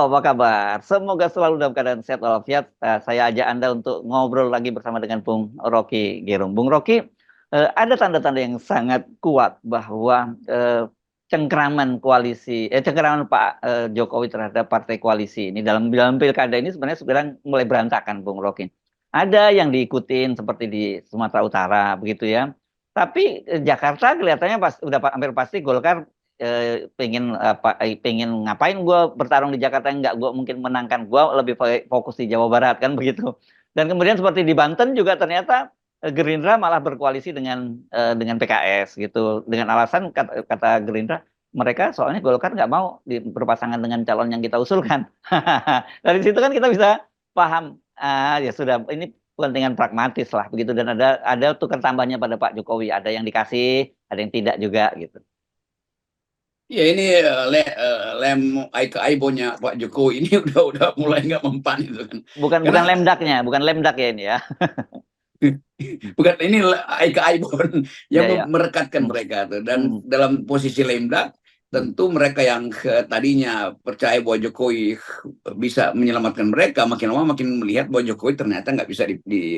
Halo, apa kabar? Semoga selalu dalam keadaan sehat walafiat. Saya ajak Anda untuk ngobrol lagi bersama dengan Bung Rocky Gerung. Bung Rocky, ada tanda-tanda yang sangat kuat bahwa cengkeraman koalisi, cengkeraman Pak Jokowi terhadap partai koalisi ini dalam pilkada ini sebenarnya sekarang mulai berantakan, Bung Rocky. Ada yang diikutin seperti di Sumatera Utara, begitu ya. Tapi Jakarta kelihatannya hampir pasti Golkar pengen apa pengen ngapain gue bertarung di Jakarta, enggak gue mungkin menangkan, gue lebih fokus di Jawa Barat kan begitu. Dan kemudian seperti di Banten juga ternyata Gerindra malah berkoalisi dengan PKS gitu dengan alasan kata Gerindra, mereka soalnya Golkar nggak mau berpasangan dengan calon yang kita usulkan. Dari situ kan kita bisa paham, ya sudah, ini kepentingan pragmatis lah begitu, dan ada tukar tambahnya pada Pak Jokowi, ada yang dikasih ada yang tidak juga gitu. Ya ini lem ke aibonya Pak Jokowi ini udah mulai nggak mempan itu kan. Bukan Karena bukan lemdaknya, bukan lemdak ya ini ya. bukan ini ke aibon yang Ya ya. merekatkan Hmm. mereka tuh. Dan Hmm. dalam posisi lemdak Hmm. tentu mereka yang tadinya percaya bahwa Jokowi bisa menyelamatkan mereka, makin lama makin melihat bahwa Jokowi ternyata nggak bisa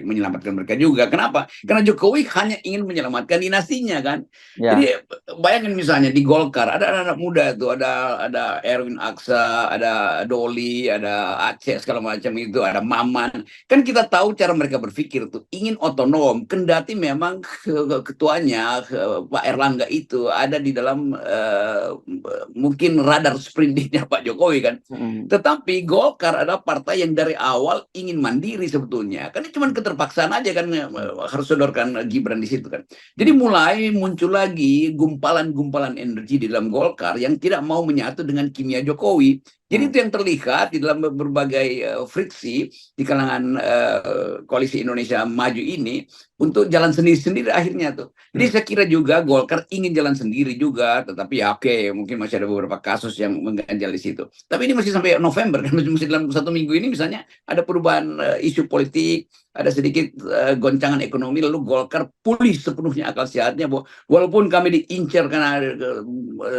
menyelamatkan mereka juga. Kenapa? Karena Jokowi hanya ingin menyelamatkan dinastinya kan. Ya. Jadi bayangin misalnya di Golkar ada anak-anak muda tuh, ada Erwin Aksa, ada Doli, ada Aceh segala macam itu, ada Maman. Kan kita tahu cara mereka berpikir tuh, ingin otonom, kendati memang ketuanya Pak Erlangga itu ada di dalam mungkin radar sprintnya Pak Jokowi kan. Hmm. Tetapi Golkar adalah partai yang dari awal ingin mandiri sebetulnya. Kan ini cuma keterpaksaan aja kan, harus sodorkan Gibran di situ kan. Jadi Hmm. mulai muncul lagi gumpalan-gumpalanan energi di dalam Golkar yang tidak mau menyatu dengan kimia Jokowi. Jadi Hmm. itu yang terlihat di dalam berbagai friksi di kalangan koalisi Indonesia Maju ini untuk jalan sendiri-sendiri akhirnya tuh. Jadi Hmm. saya kira juga Golkar ingin jalan sendiri juga, tetapi ya oke, mungkin masih ada beberapa kasus yang mengganjal di situ. Tapi ini masih sampai November kan, masih dalam 1 minggu ini misalnya ada perubahan isu politik, ada sedikit goncangan ekonomi, lalu Golkar pulih sepenuhnya akal sehatnya bahwa walaupun kami diincar karena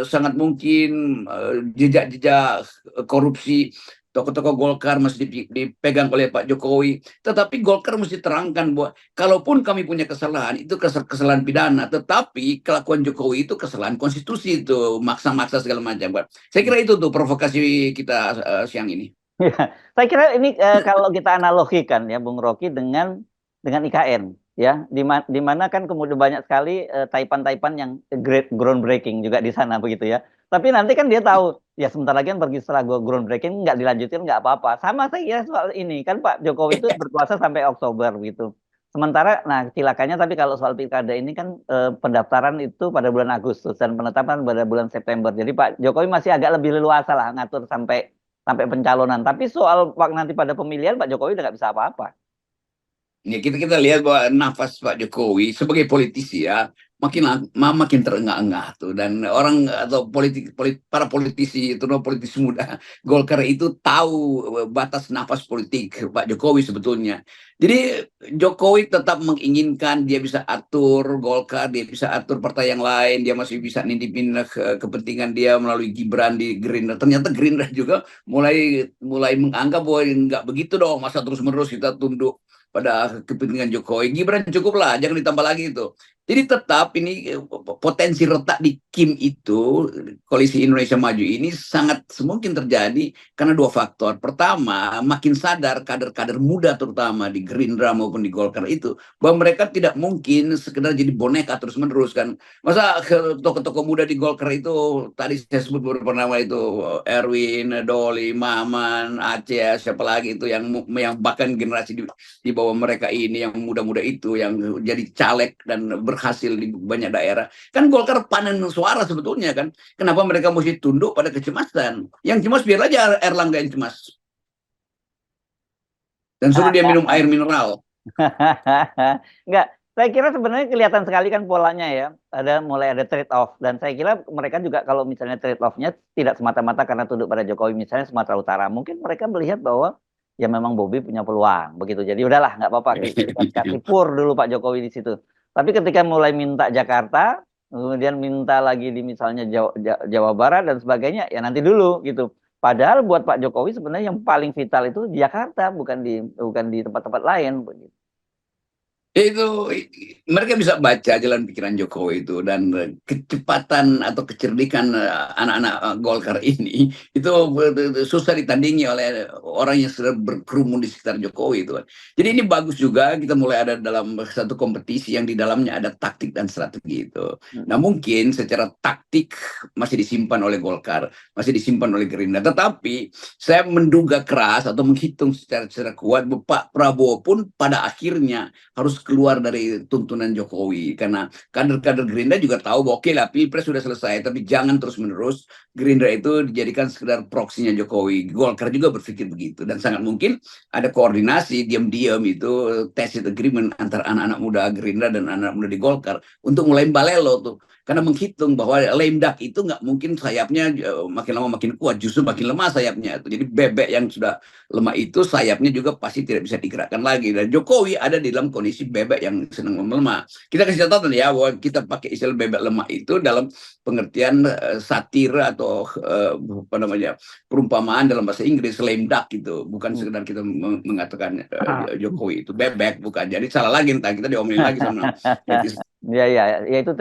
sangat mungkin jejak-jejak korupsi, tokoh-tokoh Golkar masih dipegang oleh Pak Jokowi, tetapi Golkar mesti terangkan bahwa kalaupun kami punya kesalahan, itu kesalahan pidana, tetapi kelakuan Jokowi itu kesalahan konstitusi, itu maksa-maksa segala macam. Pak. Saya kira itu tuh provokasi kita siang ini. Ya, saya kira ini kalau kita analogikan ya Bung Rocky dengan IKN ya, di mana kan kemudian banyak sekali taipan-taipan yang great groundbreaking juga di sana begitu ya. Tapi nanti kan dia tahu ya sebentar lagi kan pergi, setelah groundbreaking nggak dilanjutin nggak apa-apa. Sama saya kira soal ini kan Pak Jokowi itu berkuasa sampai Oktober gitu. Sementara, nah cilakannya tapi kalau soal pilkada ini kan pendaftaran itu pada bulan Agustus dan penetapan pada bulan September. Jadi Pak Jokowi masih agak lebih leluasa lah ngatur sampai sampai pencalonan. Tapi soal nanti pada pemilihan Pak Jokowi udah nggak bisa apa-apa. Ya, kita lihat bahwa nafas Pak Jokowi sebagai politisi ya makin terengah-engah tuh, dan orang atau para politisi terutama politisi muda Golkar itu tahu batas nafas politik Pak Jokowi sebetulnya. Jadi Jokowi tetap menginginkan dia bisa atur Golkar, dia bisa atur partai yang lain, dia masih bisa nindipin kepentingan dia melalui Gibran di Gerindra. Ternyata Gerindra juga mulai mulai menganggap bahwa nggak begitu dong, masa terus-menerus kita tunduk pada kepentingan Jokowi. Gibran cukup lah, jangan ditambah lagi itu. Jadi tetap ini potensi retak di Kim itu, koalisi Indonesia Maju ini sangat semungkin terjadi karena dua faktor. Pertama, makin sadar kader-kader muda terutama di Gerindra maupun di Golkar itu bahwa mereka tidak mungkin sekedar jadi boneka terus-menerus kan. Masa tokoh-tokoh muda di Golkar itu tadi saya sebut beberapa nama itu, Erwin, Doli, Maman, Aceh, siapa lagi itu yang bahkan generasi di bawah mereka ini yang muda-muda itu yang jadi caleg dan berhasil di banyak daerah. Kan Golkar panen suara sebetulnya kan. Kenapa mereka mesti tunduk pada kecemasan? Yang cemas biar aja Erlangga yang cemas. Dan suruh dia minum air mineral. Enggak, saya kira sebenarnya kelihatan sekali kan polanya ya. Mulai ada trade off, dan saya kira mereka juga kalau misalnya trade off-nya tidak semata-mata karena tunduk pada Jokowi, misalnya Sumatera Utara, mungkin mereka melihat bahwa ya memang Bobi punya peluang begitu. Jadi udahlah nggak apa-apa, kasih pur dulu Pak Jokowi di situ. Tapi ketika mulai minta Jakarta, kemudian minta lagi di misalnya Jawa Barat dan sebagainya, ya nanti dulu gitu. Padahal buat Pak Jokowi sebenarnya yang paling vital itu di Jakarta, bukan di tempat-tempat lain. Begitu. Itu mereka bisa baca jalan pikiran Jokowi itu, dan kecepatan atau kecerdikan anak-anak Golkar ini itu susah ditandingi oleh orang yang sudah berkerumun di sekitar Jokowi itu. Jadi ini bagus juga kita mulai ada dalam satu kompetisi yang di dalamnya ada taktik dan strategi itu. Nah mungkin secara taktik masih disimpan oleh Golkar, masih disimpan oleh Gerindra, tetapi saya menduga keras atau menghitung secara kuat Pak Prabowo pun pada akhirnya harus keluar dari tuntunan Jokowi, karena kader-kader Gerindra juga tahu bahwa oke lah Pilpres sudah selesai, tapi jangan terus-menerus Gerindra itu dijadikan sekedar proksinya Jokowi. Golkar juga berpikir begitu, dan sangat mungkin ada koordinasi diam-diam itu tacit agreement antara anak-anak muda Gerindra dan anak-anak muda di Golkar untuk mulai balelo tuh, karena menghitung bahwa lame duck itu nggak mungkin sayapnya makin lama makin kuat, justru makin lemah sayapnya itu. Jadi bebek yang sudah lemah itu sayapnya juga pasti tidak bisa digerakkan lagi, dan Jokowi ada di dalam kondisi bebek yang senang melemah. Kita kasih catatan ya bahwa kita pakai istilah bebek lemah itu dalam pengertian satir atau apa namanya, perumpamaan dalam bahasa Inggris lame duck itu, bukan sekedar kita mengatakan Jokowi itu bebek, bukan. Jadi salah lagi, entah kita diomelin lagi sama netizen. Ya, ya, ya itu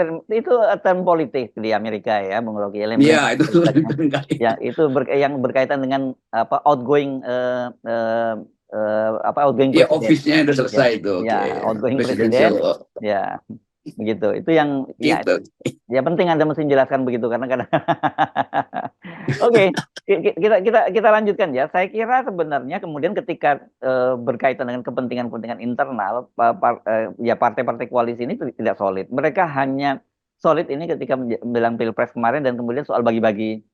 term politik di Amerika ya, Bung Rocky. Iya, itu Ya, itu yang berkaitan dengan apa outgoing outgoing ya, presiden. office-nya udah Ya, selesai itu, oke. ya, outgoing Presidential, presiden. Ya, begitu. Itu yang ya, gitu. ya penting Anda mesti menjelaskan begitu karena kadang. Oke, kita lanjutkan ya. Saya kira sebenarnya kemudian ketika berkaitan dengan kepentingan-kepentingan internal, ya partai-partai koalisi ini tidak solid. Mereka hanya solid ini ketika bilang Pilpres kemarin dan kemudian soal bagi-bagi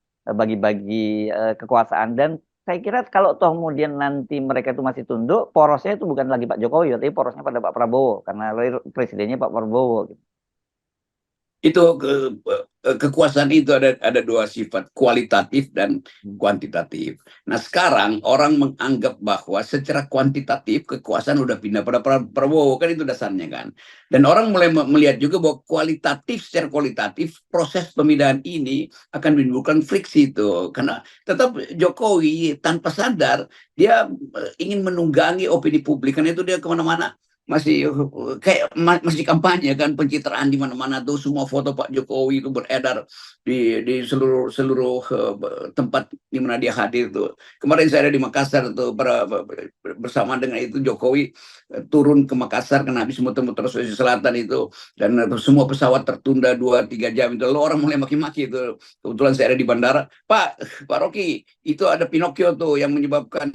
kekuasaan. Dan saya kira kalau toh kemudian nanti mereka itu masih tunduk, porosnya itu bukan lagi Pak Jokowi, tapi porosnya pada Pak Prabowo karena presidennya Pak Prabowo. Itu kekuasaan itu ada dua sifat, kualitatif dan kuantitatif. Nah sekarang orang menganggap bahwa secara kuantitatif kekuasaan udah pindah pada Prabowo, kan itu dasarnya kan. Dan orang mulai melihat juga bahwa secara kualitatif proses pemindahan ini akan menimbulkan friksi itu, karena tetap Jokowi tanpa sadar dia ingin menunggangi opini publik, karena itu dia kemana-mana masih kayak masih kampanye kan, pencitraan di mana-mana tuh, semua foto Pak Jokowi itu beredar di seluruh tempat di mana dia hadir tuh. Kemarin saya ada di Makassar tuh, bersama dengan itu Jokowi turun ke Makassar karena habis muter-muter Sulawesi Selatan itu, dan semua pesawat tertunda 2-3 jam itu, lalu orang mulai maki-maki itu. Kebetulan saya ada di bandara, Pak Rocky, itu ada Pinocchio tuh yang menyebabkan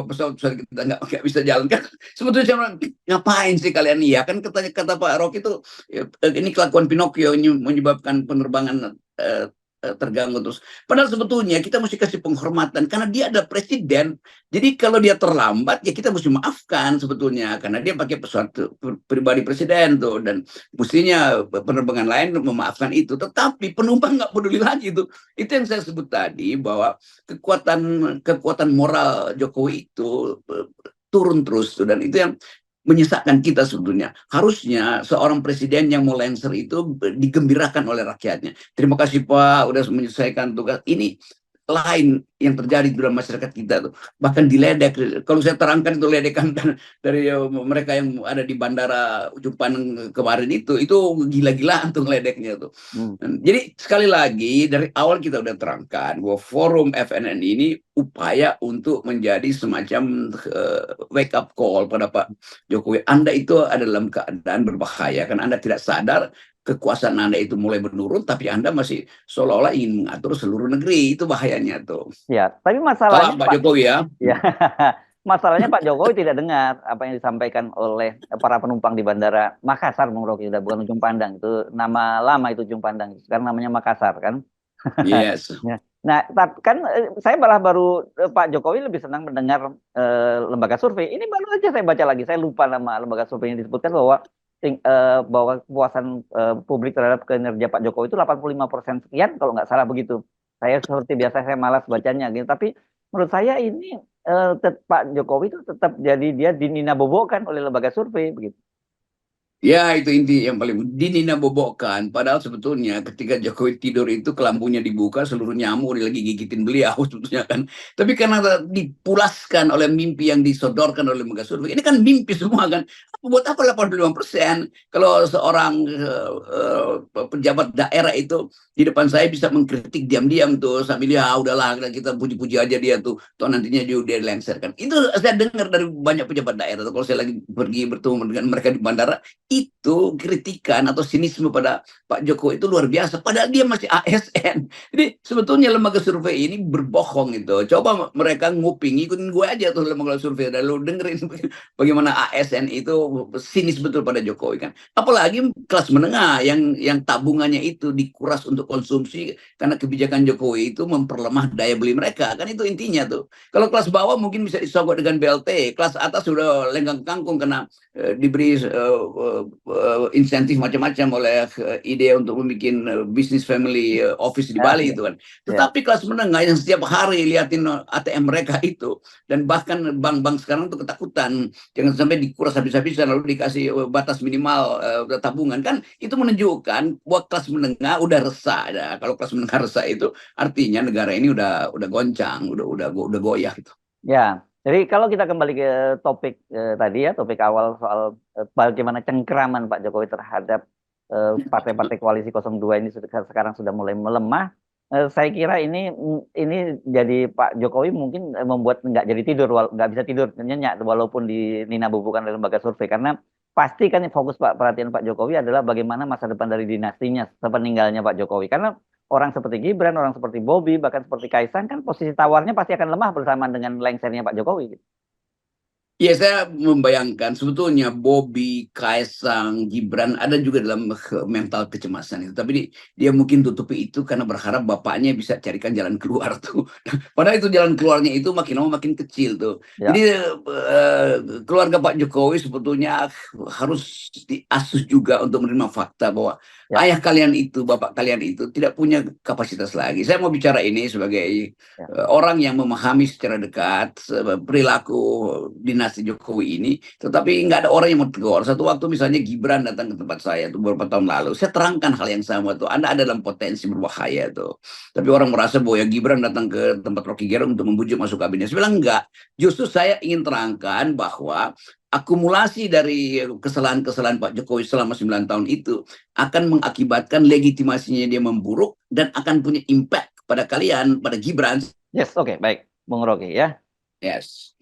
pesawat kita nggak bisa jalan kan. Sebetulnya saya bilang, ngapain sih kalian? Iya kan, kata Pak Rocky itu ini kelakuan Pinocchio ini menyebabkan penerbangan terganggu terus. Padahal sebetulnya kita mesti kasih penghormatan karena dia ada presiden. Jadi kalau dia terlambat ya kita mesti maafkan sebetulnya, karena dia pakai pesawat pribadi presiden tuh, dan mestinya penerbangan lain memaafkan itu. Tetapi penumpang nggak peduli lagi itu. Itu yang saya sebut tadi, bahwa kekuatan moral Jokowi itu turun terus tuh, dan itu yang menyesakkan kita sebetulnya. Harusnya seorang presiden yang mau lengser itu digembirakan oleh rakyatnya. Terima kasih Pak, udah menyelesaikan tugas. Ini lain yang terjadi dalam masyarakat kita tuh, bahkan diledek. Kalau saya terangkan itu ledekan dari mereka yang ada di bandara Ujung Pandang kemarin itu gila-gilaan tuh ledeknya tuh. Jadi sekali lagi dari awal kita udah terangkan bahwa forum FNN ini upaya untuk menjadi semacam wake up call pada Pak Jokowi. Anda itu ada dalam keadaan berbahaya, kan Anda tidak sadar kekuasaan Anda itu mulai menurun, tapi Anda masih seolah-olah ingin mengatur seluruh negeri. Itu bahayanya tuh. Ya, tapi masalahnya Salam Pak Jokowi ya. Ya, masalahnya Pak Jokowi tidak dengar apa yang disampaikan oleh para penumpang di Bandara Makassar, Bung Rocky. Udah bukan Ujung Pandang, itu nama lama itu Ujung Pandang. Sekarang namanya Makassar kan. Yes. Ya. Nah, kan saya malah baru Pak Jokowi lebih senang mendengar lembaga survei. Ini baru aja saya baca lagi. Saya lupa nama lembaga survei yang disebutkan bahwa kepuasan publik terhadap kinerja Pak Jokowi itu 85% sekian kalau nggak salah begitu. Saya seperti biasa saya malas bacanya gitu. Tapi menurut saya ini Pak Jokowi itu tetap jadi dia dininabobokan oleh lembaga survei begitu. Ya, itu inti yang paling Nina bobokkan. Padahal sebetulnya ketika Jokowi tidur itu kelampunya dibuka, seluruh nyamuk lagi gigitin beliau sebetulnya kan. Tapi karena dipulaskan oleh mimpi yang disodorkan oleh lembaga survei, ini kan mimpi semua kan. Buat apa 85%? Kalau seorang pejabat daerah itu di depan saya bisa mengkritik diam-diam tuh sambil ya udahlah kita puji-puji aja dia tuh, toh nantinya dia dilengsarkan. Itu saya dengar dari banyak pejabat daerah. Kalau saya lagi pergi bertemu dengan mereka di bandara, itu kritikan atau sinisme pada Pak Jokowi itu luar biasa. Padahal dia masih ASN. Jadi sebetulnya lembaga survei ini berbohong itu. Coba mereka nguping, ikutin gue aja tuh lembaga survei. Dan lu dengerin bagaimana ASN itu sinis betul pada Jokowi kan. Apalagi kelas menengah yang tabungannya itu dikuras untuk konsumsi karena kebijakan Jokowi itu memperlemah daya beli mereka. Kan itu intinya tuh. Kalau kelas bawah mungkin bisa disogok dengan BLT. Kelas atas sudah lenggang kangkung karena diberi insentif macam-macam oleh ide untuk membuat bisnis family office di Ah, Bali ya, itu kan. ya. Tetapi kelas menengah yang setiap hari liatin ATM mereka itu, dan bahkan bank-bank sekarang tuh ketakutan jangan sampai dikuras habis-habisan lalu dikasih batas minimal tabungan, kan itu menunjukkan bahwa kelas menengah udah resah. Ya. Kalau kelas menengah resah itu artinya negara ini udah goncang, udah goyah gitu. Ya, jadi kalau kita kembali ke topik tadi ya, topik awal soal bagaimana cengkeraman Pak Jokowi terhadap partai-partai koalisi 02 ini sekarang sudah mulai melemah. Saya kira ini jadi Pak Jokowi mungkin membuat nggak jadi tidur, nggak bisa tidur nyenyak walaupun di Nina bubukan oleh lembaga survei, karena pasti kan fokus perhatian Pak Jokowi adalah bagaimana masa depan dari dinastinya sepeninggalnya Pak Jokowi. Karena orang seperti Gibran, orang seperti Bobi, bahkan seperti Kaisang kan posisi tawarnya pasti akan lemah bersamaan dengan lengsernya Pak Jokowi. Gitu. Ya, saya membayangkan sebetulnya Bobi, Kaisang, Gibran ada juga dalam mental kecemasan itu. Tapi dia mungkin tutupi itu karena berharap bapaknya bisa carikan jalan keluar tuh. Padahal itu jalan keluarnya itu makin lama makin kecil tuh. Jadi Ya, keluarga Pak Jokowi sebetulnya harus diasuh juga untuk menerima fakta bahwa ya, ayah kalian itu, bapak kalian itu tidak punya kapasitas lagi. Saya mau bicara ini sebagai ya. orang yang memahami secara dekat perilaku dinasti Jokowi ini, tetapi nggak ada orang yang mau tegur. Satu waktu misalnya Gibran datang ke tempat saya tuh beberapa tahun lalu, saya terangkan hal yang sama tuh, Anda ada dalam potensi berbahaya tuh. Tapi orang merasa bahwa ya Gibran datang ke tempat Rocky Gerung untuk membujuk masuk kabinet. Saya bilang enggak, justru saya ingin terangkan bahwa akumulasi dari kesalahan-kesalahan Pak Jokowi selama 9 tahun itu akan mengakibatkan legitimasinya dia memburuk dan akan punya impact pada kalian, pada Gibran. Yes, oke, baik, Bung Rocky ya. Yes.